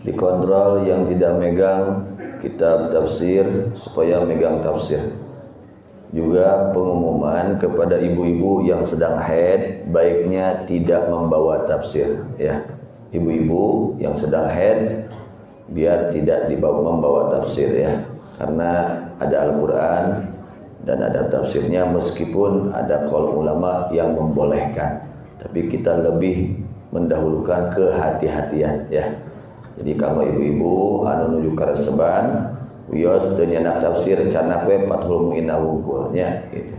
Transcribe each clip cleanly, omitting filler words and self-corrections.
dikontrol yang tidak megang kitab tafsir supaya megang tafsir. Juga pengumuman kepada ibu-ibu yang sedang haid baiknya tidak membawa tafsir ya. Ibu-ibu yang sedang haid biar tidak membawa tafsir ya. Karena ada Al-Qur'an dan ada tafsirnya, meskipun ada qaul ulama yang membolehkan, tapi kita lebih mendahulukan kehati-hatian ya. Jadi kalau ibu-ibu anu nuju kareseban wios teu nyana tafsir canak we Fathul Mu'in nya gitu.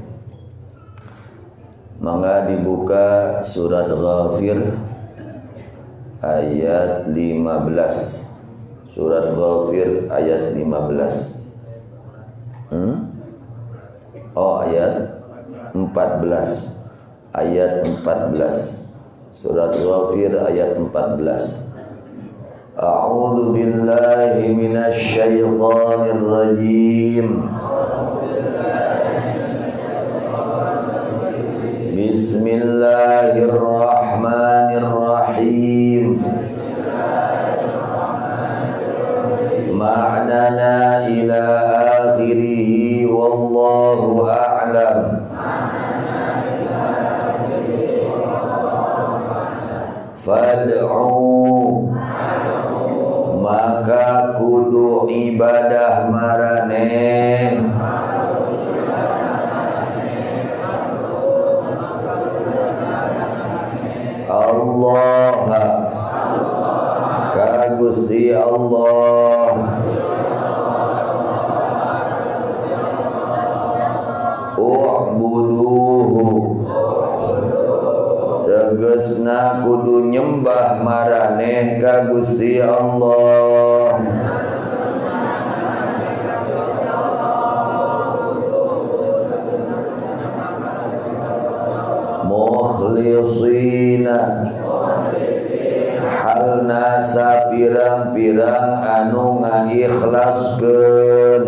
Mangga dibuka surat Ghafir ayat 15. Surat Ghafir ayat 15. Ayat 14. Ayat 14. Surat Ghafir ayat 14. A'udzu billahi minasy syaithanir rajim. Bismillahirrahmanirrahim. Ma'nana ila akhirih wallahu a'lam. Fad'u, maka kudu ibadah maraneh Allah ka Gusti Allah. U'buduhu, tegasna kudu nyembah maraneh ka Gusti Allah. Mukhlisina, halna sapirang-pirang anu ngaikhlaskeun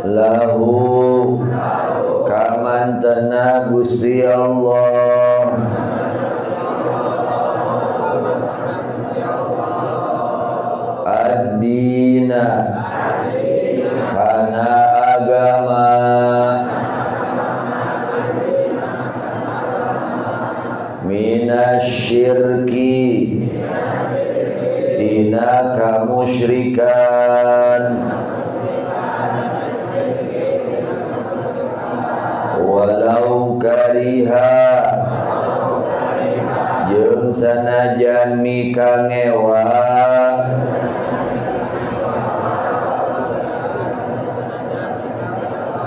lahu kamantana Gusti Allah. Ad-dina, kana agama. Minasyirki, tina kamusyrikan. Walau kariha, jeung sanajan mika ngewa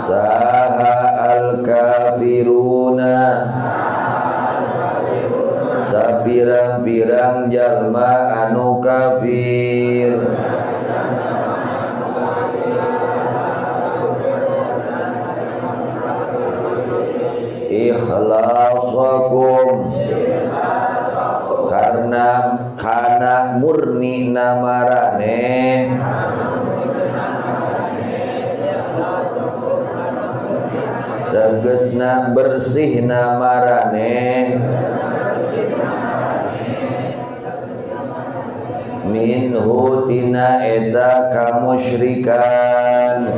saha al-kafiruna, sapirang-pirang jalma anu kafir. Ikhlasakum, karena murni namarane tegasna bersih namarane minhu tina eta kamusyrikan.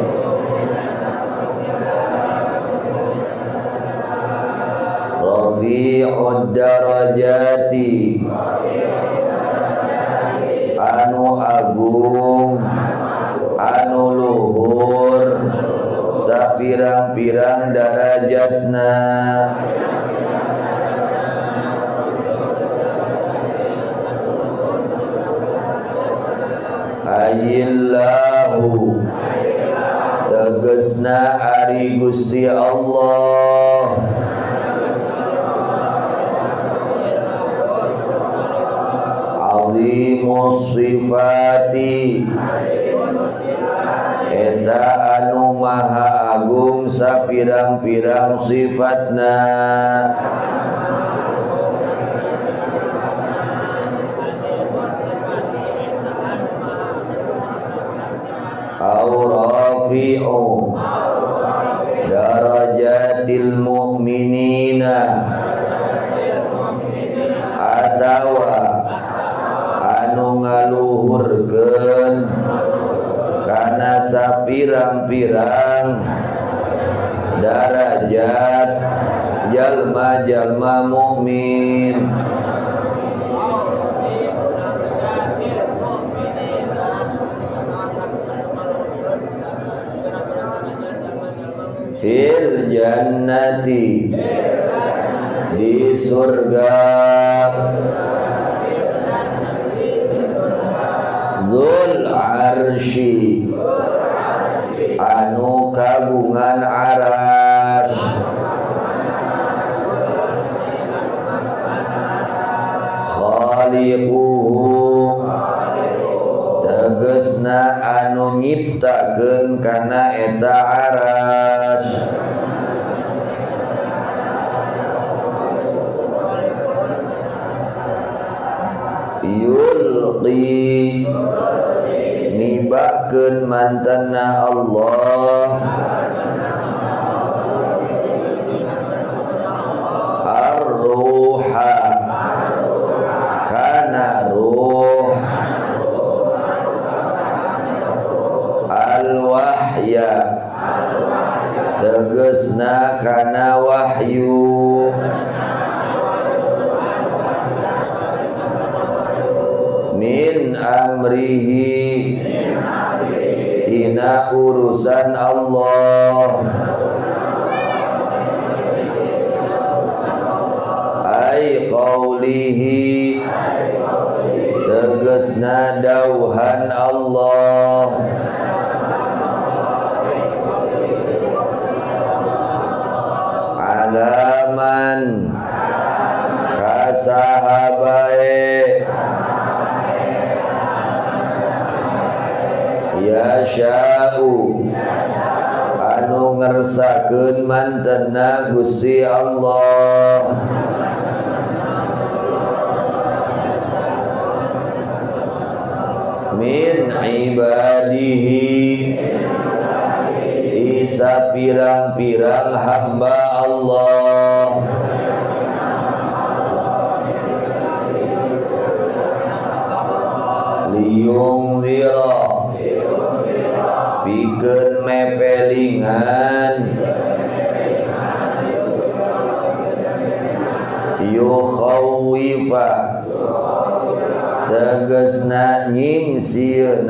Rafi'ud darajati, anu agung anu luhur sapirang-pirang darajatna. Ayillahu, tegasna ari Gusti Allah. Azimus sifati, eta anu maha agung sapirang-pirang sifatna. Rafi'u darajatil mu'minin, pirang-pirang darajat jalma-jalma mukmin. Fil jannati, di surga. Dzul arsy, anu kagungan aras. Khaliquhu, tegesna anu nyiptakeun kana eta aras. Yulqi, nibakeun mantanna Allah. Ar-ruha, kana ruh. Al-wahya, tegesna kana wahyu. Min amrihi, ina urusan Allah. Ai qaulihi, tegesna dauhan Allah. Alaman, kasahabae. Yasha'u, anu ngersakeun mantenna Gusti Allah. Min ibadihi, isa pirang-pirang hamba Allah. Liyungzira, pikeun mepelingan. Yukhawwifa, tegesna nyingsieun.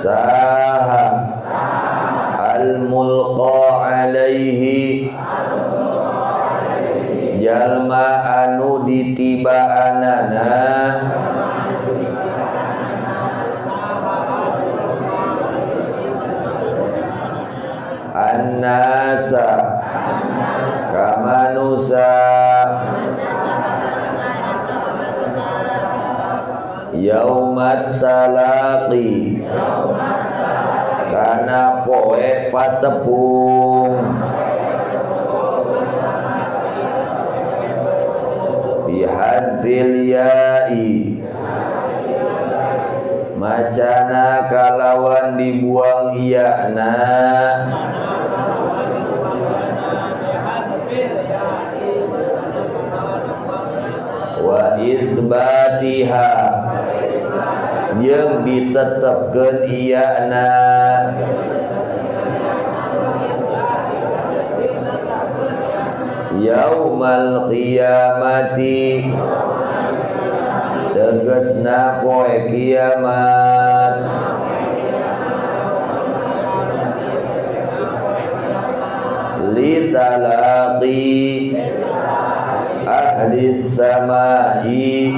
Saha al-mulqa alaihi, jalma anu ditibaanana. An-nasa, kamanusa. Yaumat talaqi, kana poe patepung. Bihadfil ya'i, macana kalawan dibuang iyana. Wa izbatiha, jeung ditetepkeun iyana. Yaumal qiyamati, tegesna poe kiamat. Litalaqi ahli samai,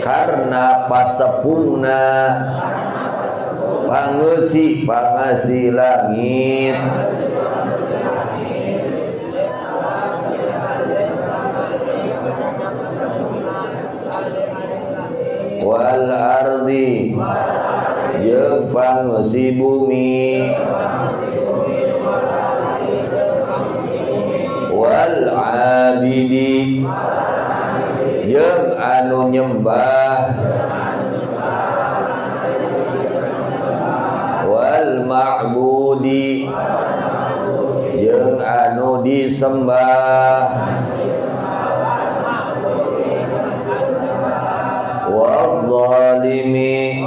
karna patepungna pangeusi langit. Wal ardi, jeung pangeusi bumi. Wal abidi, jeung anu nyembah. Wal ma'budi, jeung anu disembah. Wa zalimi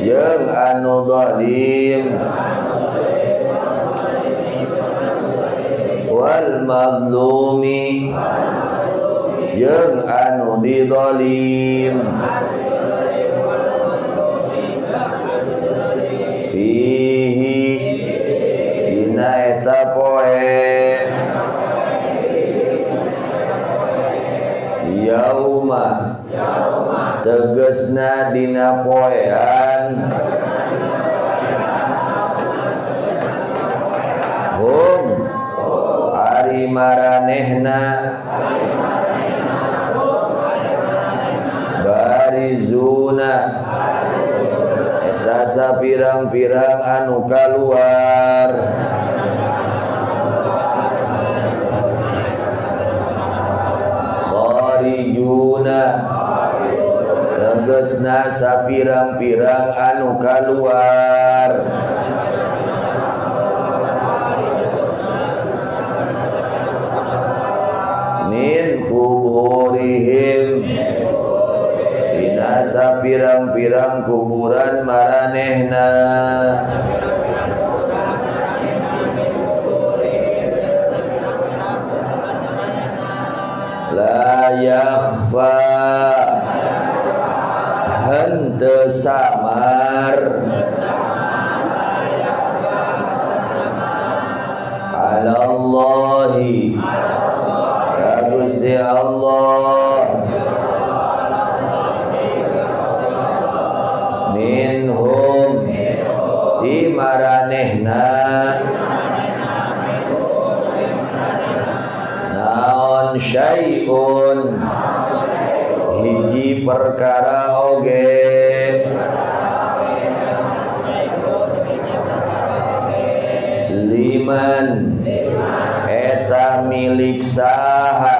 jeung anu zalim wal mazlumi jeung anu dizalim fihi dina eta poe yauma tegasna dina poean hum ari maranehna barizuna eta sapirang-pirang anu kaluar kharijuna tegasna sapirang-pirang anu kaluar min kuburihim dina sapirang-pirang kuburan maranehna la yakhfa henteu samar ala Allahi ya Gusti Allah minhum di maranehna naon syai'un hiji perkara oge liman eta milik saha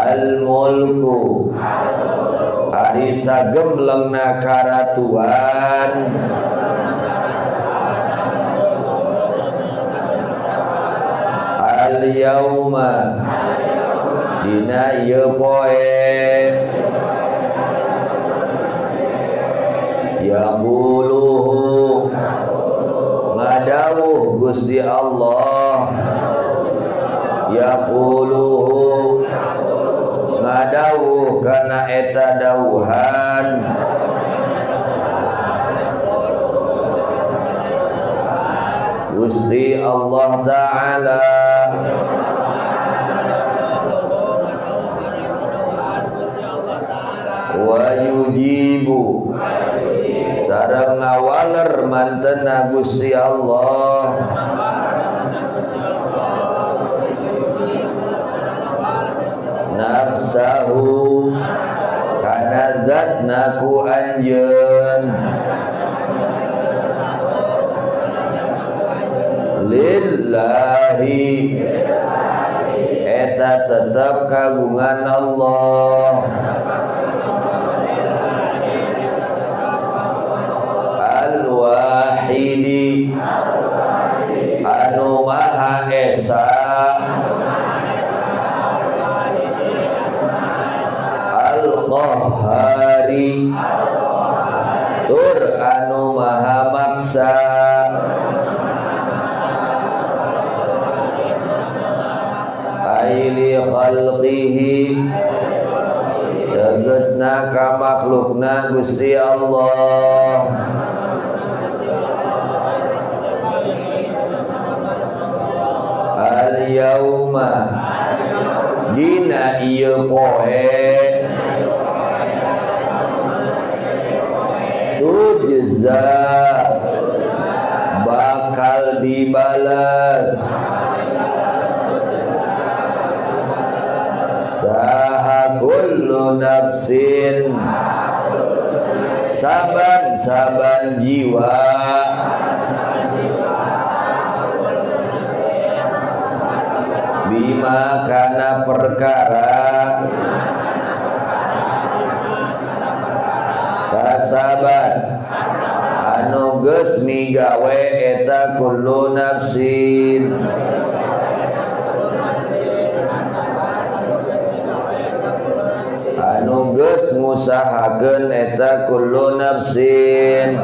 al mulku ari sagemlengna karatuan al yauma dina ieu poe yaquluhu ngadawuh Gusti Allah yaquluhu ngadawuh kana eta dawuhan Gusti Allah Ta'ala wa yujibu sareng ngawaler mantena Gusti Allah nafsahu kana zatna ku anjeun lillahi eta tetap kagungan Allah al-wahidi anu maha esa al-qahhari tur anu maha maksa aili khalqihi tegasna ka makhlukna Gusti Allah al yauma dina ieu poe tujza bakal dibalas saha kullu nafsin saban-saban jiwa bima kana perkara kasaban anu geus migawe eta kullu nafsin geus ngusahakeun eta kullu nafsin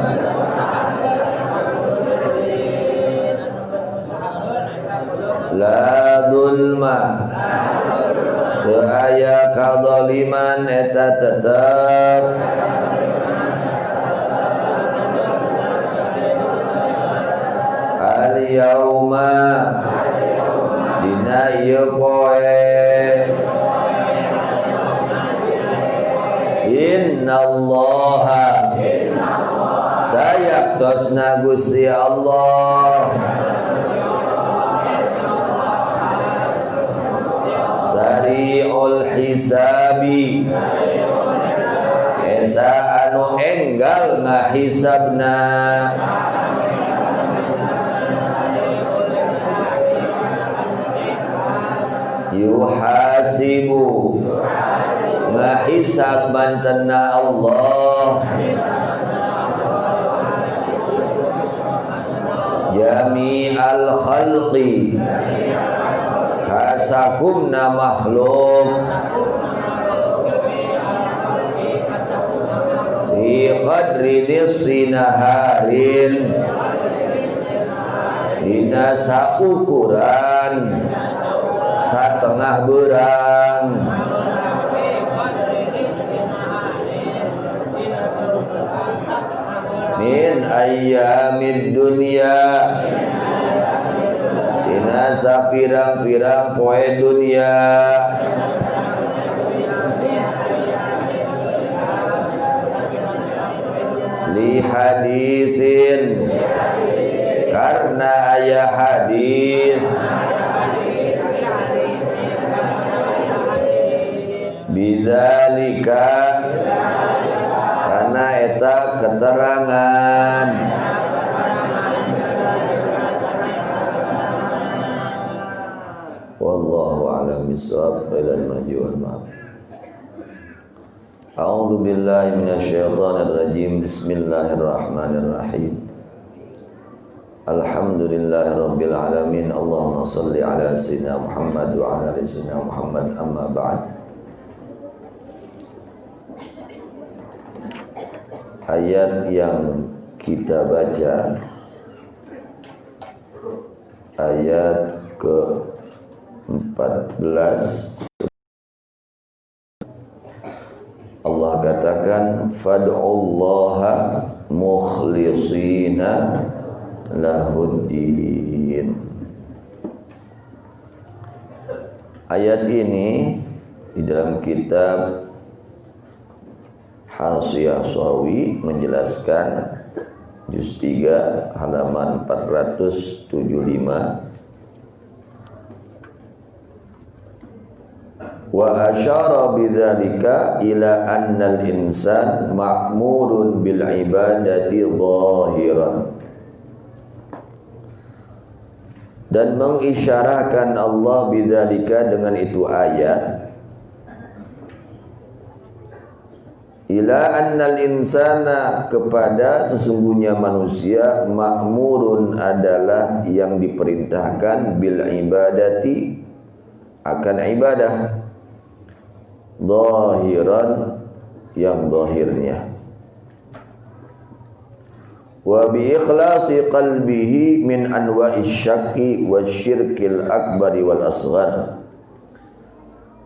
la zulma teu aya kadzaliman eta tetep al yauma dina ieu poe innallaha sayaktosna Gusti Allah sari'ul hisabi eta anu enggal ngahisabna yuhasibu ngahisab mantenna Allah jami'al khalqi kasakumna makhluk fi qadri nisfi naharin dina saukuran satengah berang min ayyamid dunya dina sapirang-pirang poe dunya li haditsin karena aya hadis bidzalika karena eta keterangan wallahu a'lam bishawab ila al-maju wal ma'af. A'udzu billahi minasyaitonir rajim. Bismillahirrahmanirrahim. Alhamdulillahirabbil alamin. Allahumma shalli ala sayyidina Muhammad wa ala ali sayyidina Muhammad. Amma ba'd. Ayat yang kita baca ayat ke-14 Allah katakan fad'ullaha mukhlishina lahuddin. Ayat ini di dalam kitab Hasyiah Shawi menjelaskan juz 3 halaman 475 wa asyara bidzalika ila annal insan ma'murun bil ibadati zahiran, dan mengisyarahkan Allah bidzalika dengan itu ayat ila annal insana kepada sesungguhnya manusia ma'murun adalah yang diperintahkan bil ibadati akan ibadah zahiran yang zahirnya wa bi ikhlasi qalbihi min anwa'is syakki wasyirkil akbari wal asghar,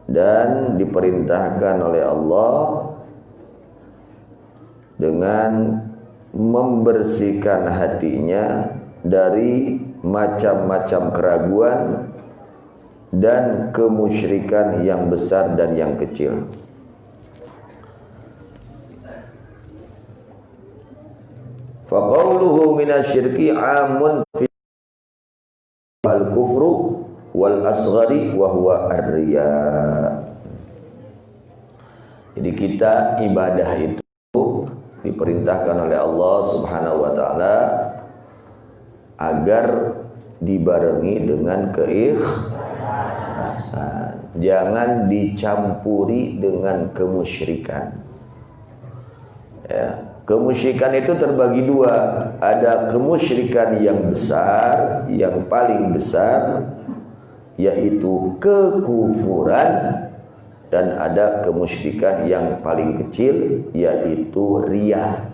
dan diperintahkan oleh Allah dengan membersihkan hatinya dari macam-macam keraguan dan kemusyrikan yang besar dan yang kecil. Faqauluhu minasyirki amun fi al-kufru wal asghari wa huwa ar-riya. Jadi kita ibadah itu diperintahkan oleh Allah Subhanahu wa taala agar dibarengi dengan keikhlasan. Jangan dicampuri dengan kemusyrikan. Ya, kemusyrikan itu terbagi dua. Ada kemusyrikan yang besar, yang paling besar, yaitu kekufuran, dan ada kemusyrikan yang paling kecil, yaitu riya.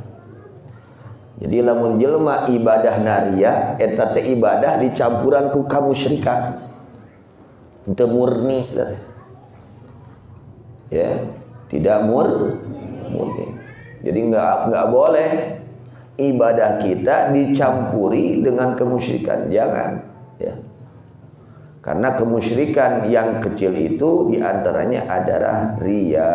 Jadi lamun jelema ibadah naria eta teh ibadah dicampuran ku kamusyrikan. Henteu murni. Ya, tidak murni. Jadi enggak boleh ibadah kita dicampuri dengan kemusyrikan, jangan, ya. Karena kemusyrikan yang kecil itu diantaranya adalah riya,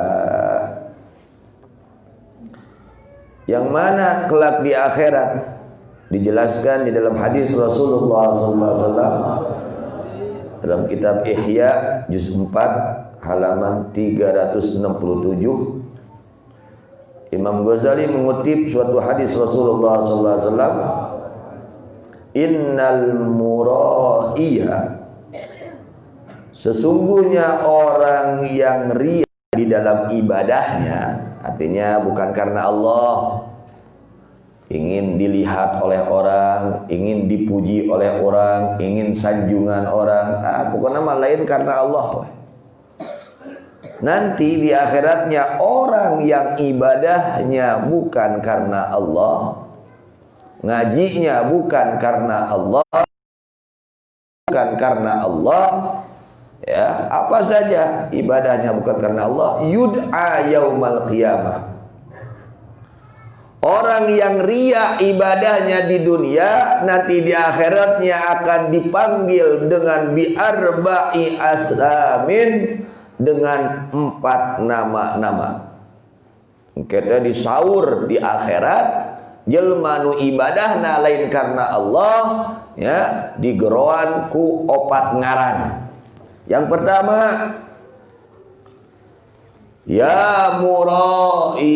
yang mana kelak di akhirat dijelaskan di dalam hadis Rasulullah SAW dalam kitab Ihya juz 4 halaman 367. Imam Ghazali mengutip suatu hadis Rasulullah SAW, innal muraiya, sesungguhnya orang yang riya di dalam ibadahnya, artinya bukan karena Allah, ingin dilihat oleh orang, ingin dipuji oleh orang, ingin sanjungan orang, pokoknya mah lain karena Allah. Nanti di akhiratnya orang yang ibadahnya bukan karena Allah, ngajinya bukan karena Allah, ya, apa saja ibadahnya bukan karena Allah, yud'a yaumal qiyamah. Orang yang riya ibadahnya di dunia, nanti di akhiratnya akan dipanggil dengan bi'arba'i aslamin, dengan 4 nama-nama. Kita disaur di akhirat, jelma nu ibadahna lain karena Allah, ya, digeroan ku 4 ngaran. Yang pertama, ya murai,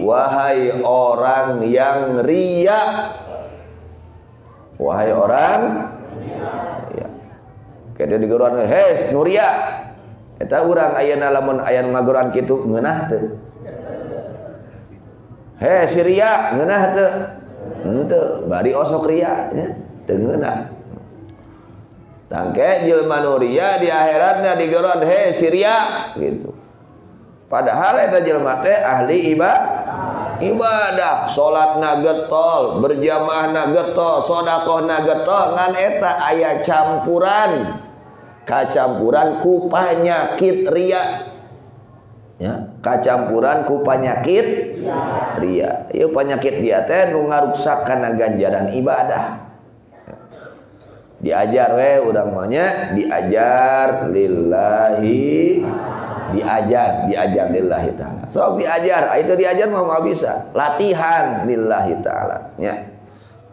wahai orang yang riya. Wahai orang ya. Kita digeroan, hei nuria. Eta urang ayeuna lamun aya ngagoran kitu ngeunah teu? He si ria ngeunah teu? Henteu, bari osok ria nya, teu ngeunah. Tangke jelema nu ria di akhiratna digeroan he si ria gitu. Padahal eta jelema teh ahli ibadah, salatna getol, berjamaahna getol, sedekahna getol, ngan eta aya campuran, kacampuran ku penyakit ria, ya, kacampuran ku penyakit ria. Ieu penyakit dia teh nu ngaruksak kana ganjaran ibadah. Diajar we urang mah nya, diajar lillahi, diajar lillahi taala. Sok diajar, itu diajar mah enggak bisa. Latihan lillahi taala, nya.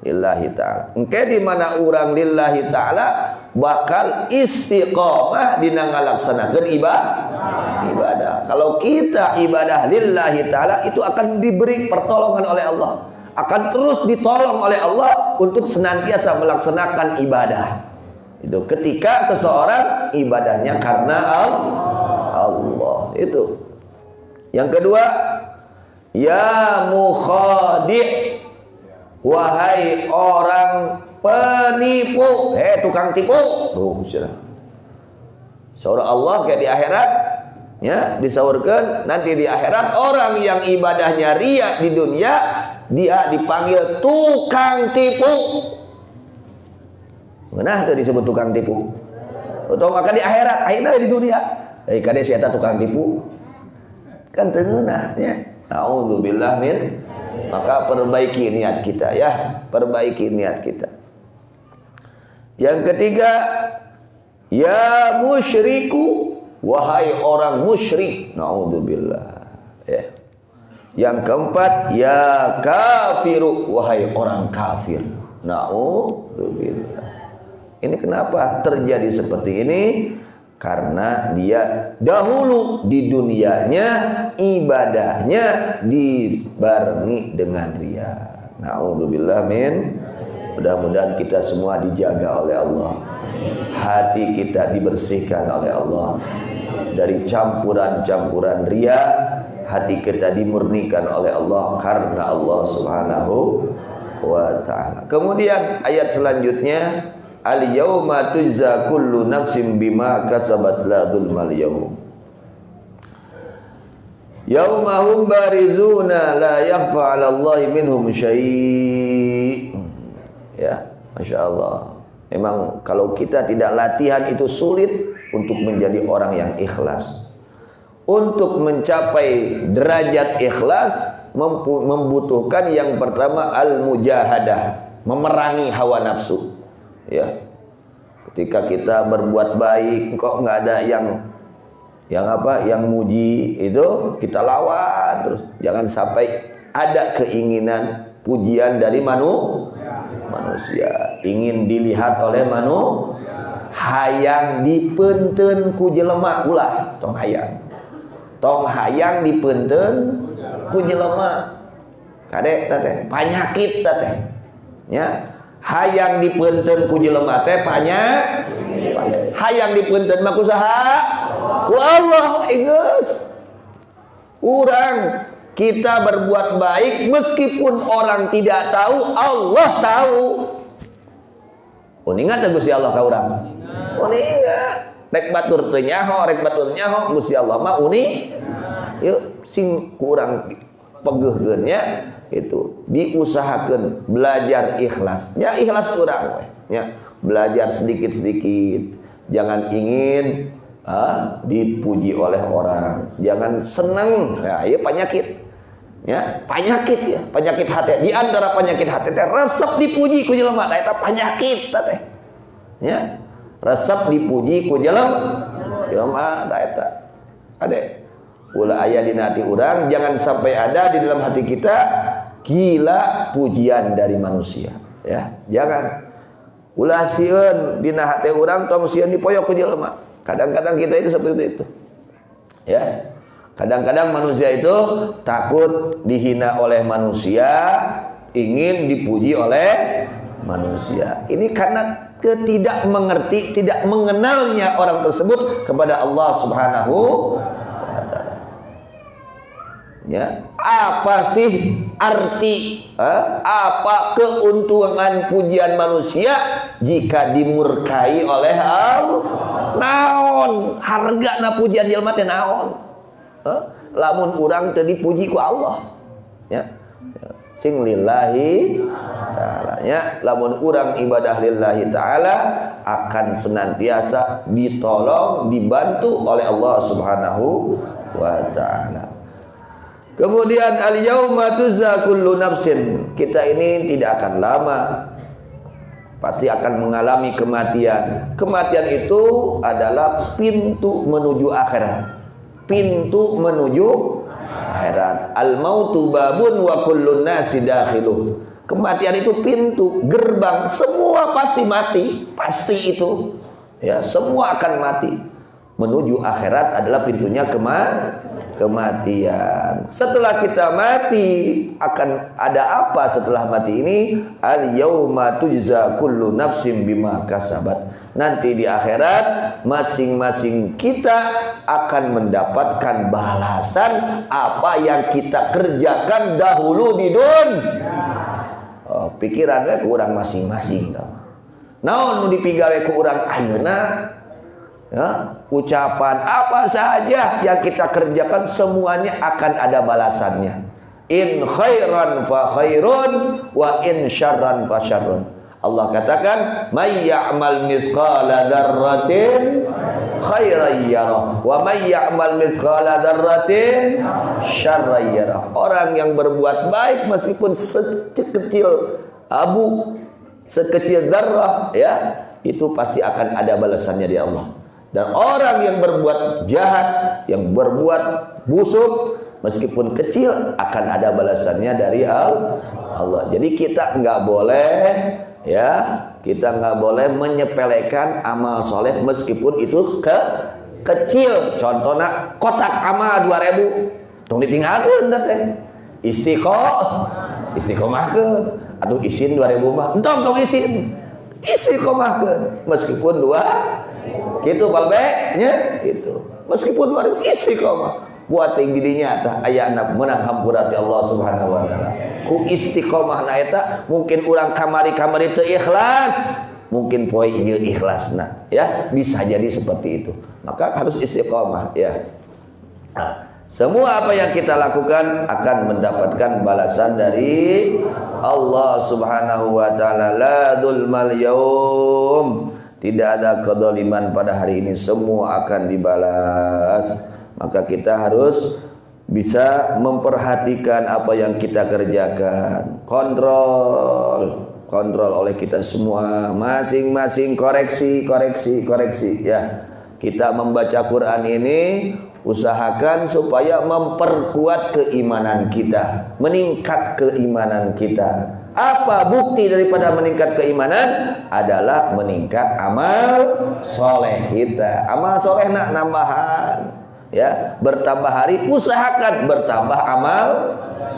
Lillahi ta'ala. Engke di mana urang lillahi ta'ala bakal istiqomah dina ngalaksanakeun ibadah. Kalau kita ibadah lillahi ta'ala, itu akan diberi pertolongan oleh Allah, akan terus ditolong oleh Allah untuk senantiasa melaksanakan ibadah. Itu ketika seseorang ibadahnya karena Allah. Itu. Yang kedua, ya mukhadi', wahai orang penipu, tukang tipu. Saur Allah kayak di akhirat, ya, disaurkeun nanti di akhirat orang yang ibadahnya riya di dunia, dia dipanggil tukang tipu. Nah, itu disebut tukang tipu. Atau maka di akhirat, ayeuna di dunia, kade si eta tukang tipu. Kan teu ngeunah nya. Auzubillah min. Maka perbaiki niat kita, ya, perbaiki niat kita. Yang ketiga, ya musyriku, wahai orang musyrik. Naudzubillah, ya. Yang keempat, ya kafiru, wahai orang kafir. Naudzubillah. Ini kenapa terjadi seperti ini? Karena dia dahulu di dunianya ibadahnya dibarengi dengan riya. Na'udzubillah min. Mudah-mudahan kita semua dijaga oleh Allah. Hati kita dibersihkan oleh Allah dari campuran-campuran riya. Hati kita dimurnikan oleh Allah karena Allah Subhanahu wa ta'ala. Kemudian ayat selanjutnya, al-yauma tujza kullu nafsin bima kasabat la dzulmal yaum. Yaumahum barizuna la yakhfa 'ala Allahi minhum syai'. Ya, Masya Allah. Memang kalau kita tidak latihan itu sulit untuk menjadi orang yang ikhlas. Untuk mencapai derajat ikhlas membutuhkan yang pertama al-mujahadah, memerangi hawa nafsu. Ya. Ketika kita berbuat baik kok nggak ada yang muji, itu kita lawan terus. Jangan sampai ada keinginan pujian dari manusia, ingin dilihat oleh hayang dipeunteun ku jelema ulah tong hayang dipeunteun ku jelema kade teh panyakit teh nya. Hayang dipeunteun ku jelema teh hayang dipeunteun mah kusaha ku Allah. Geus urang kita berbuat baik meskipun orang tidak tahu, Allah tahu. Uningat Gusti Allah ka urang. Uningat. Rek batur teu nyaho, Gusti Allah mah uni. Yuk sing kurang pegeuhkeun nya itu diusahakeun belajar ikhlas. Ya ikhlas urang we. Ya, belajar sedikit-sedikit. Jangan ingin dipuji oleh orang. Jangan senang. Ya, ieu penyakit. Ya, penyakit hati. Di antara penyakit hati teh resep dipuji ku jelema, eta penyakit teh. Ya. Resep dipuji ku jelema eta. Ade. Ulah aya dina hati urang, jangan sampai ada di dalam hati kita gila pujian dari manusia. Ya, jangan. Ulah sieun dina hati urang tong sieun dipoyok ku jelema. Kadang-kadang kita itu seperti itu. Ya. Kadang-kadang manusia itu takut dihina oleh manusia, ingin dipuji oleh manusia. Ini karena tidak mengerti, tidak mengenalnya orang tersebut kepada Allah Subhanahu wa taala. Ya, apa sih arti apa keuntungan pujian manusia jika dimurkai oleh Allah? Naon hargana pujian jelema teh naon? Lamun urang teu dipuji ku Allah. Ya. Sing lillahi ta'ala ya, lamun urang ibadah lillahi ta'ala akan senantiasa ditolong, dibantu oleh Allah Subhanahu wa ta'ala. Kemudian al-yauma tuzza kullu nafsin. Kita ini tidak akan lama, pasti akan mengalami kematian. Kematian itu adalah pintu menuju akhirat. Pintu menuju akhirat. Al-mautu babun wa kullun nasi dakhiluh. Kematian itu pintu, gerbang, semua pasti mati, pasti itu. Ya, semua akan mati. Menuju akhirat adalah pintunya kematian. Setelah kita mati, akan ada apa setelah mati ini? Al-yauma tujza kullu nafsin bima kasabat. Nanti di akhirat masing-masing kita akan mendapatkan balasan apa yang kita kerjakan dahulu di dunia. Pikirannya ku urang masing-masing. Naon nu dipigawe ku urang ayeuna? Ya, ucapan apa saja yang kita kerjakan semuanya akan ada balasannya. In khairan fa khairun wa in syarran fa syarrun. Allah katakan may ya'mal mithqala dzarratin khairan yarah wa may ya'mal mithqala dzarratin syarran yarah. Orang yang berbuat baik meskipun sekecil abu, sekecil darah, ya, itu pasti akan ada balasannya di Allah. Dan orang yang berbuat jahat, yang berbuat busuk, meskipun kecil akan ada balasannya dari Allah. Jadi kita nggak boleh, ya, kita nggak boleh menyepelekan amal soleh meskipun itu kecil. Contohnya kotak amal 2000, tong ditinggalkeun teh. Istiqomahkeun. Aduh isin 2000 mah, entong isin. Istiqomahkeun meskipun 2 gitu balbe nya gitu. Meskipun 2000 istiqomah. Buat tinggi dinya tah aya anak meunang hampurati Allah Subhanahu wa taala. Ku istiqomahna eta mungkin urang kamari-kamari teu ikhlas, mungkin poe ieu ikhlasna, ya, bisa jadi seperti itu. Maka harus istiqomah, ya. Nah, Semua apa yang kita lakukan akan mendapatkan balasan dari Allah Subhanahu wa taala. La dzulmal yaum. Tidak ada kedzaliman pada hari ini, semua akan dibalas. Maka kita harus bisa memperhatikan apa yang kita kerjakan. Kontrol oleh kita semua, masing-masing koreksi ya. Kita membaca Quran ini usahakan supaya memperkuat keimanan kita, meningkat keimanan kita. Apa bukti daripada meningkat keimanan? Adalah meningkat amal soleh kita. Amal soleh nak nambahan, ya. Bertambah hari usahakan bertambah amal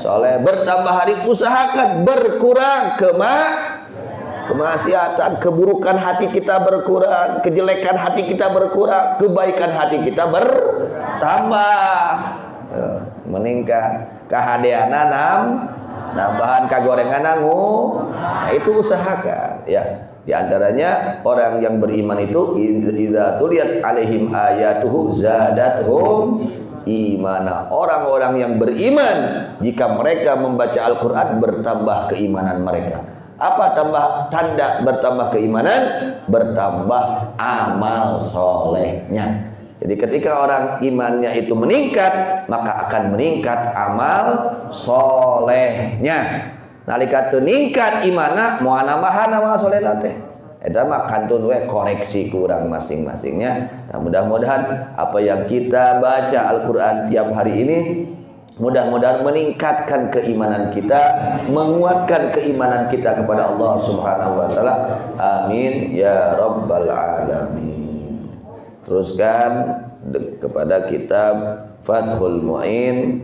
soleh. Bertambah hari usahakan berkurang kemaksiatan, keburukan hati kita berkurang, kejelekan hati kita berkurang, kebaikan hati kita bertambah, meningkat. Kahadeana nambahan kagorengan nah, itu usahakan ya. Di antaranya orang yang beriman itu idza tuliyat alaihim ayatuhu zadatuhum imana. Orang-orang yang beriman jika mereka membaca Al-Qur'an bertambah keimanan mereka. Apa tanda bertambah keimanan? Bertambah amal solehnya. Jadi ketika orang imannya itu meningkat, maka akan meningkat amal solehnya. Nalika teu ningkat imanna moal nambahan amal soleh teh. Eta mah kantun we koreksi kurang masing-masingnya. Nah, mudah-mudahan apa yang kita baca Al-Qur'an tiap hari ini mudah-mudahan meningkatkan keimanan kita, menguatkan keimanan kita kepada Allah Subhanahu wa taala. Amin ya rabbal alamin. Teruskan kepada kitab Fathul Mu'in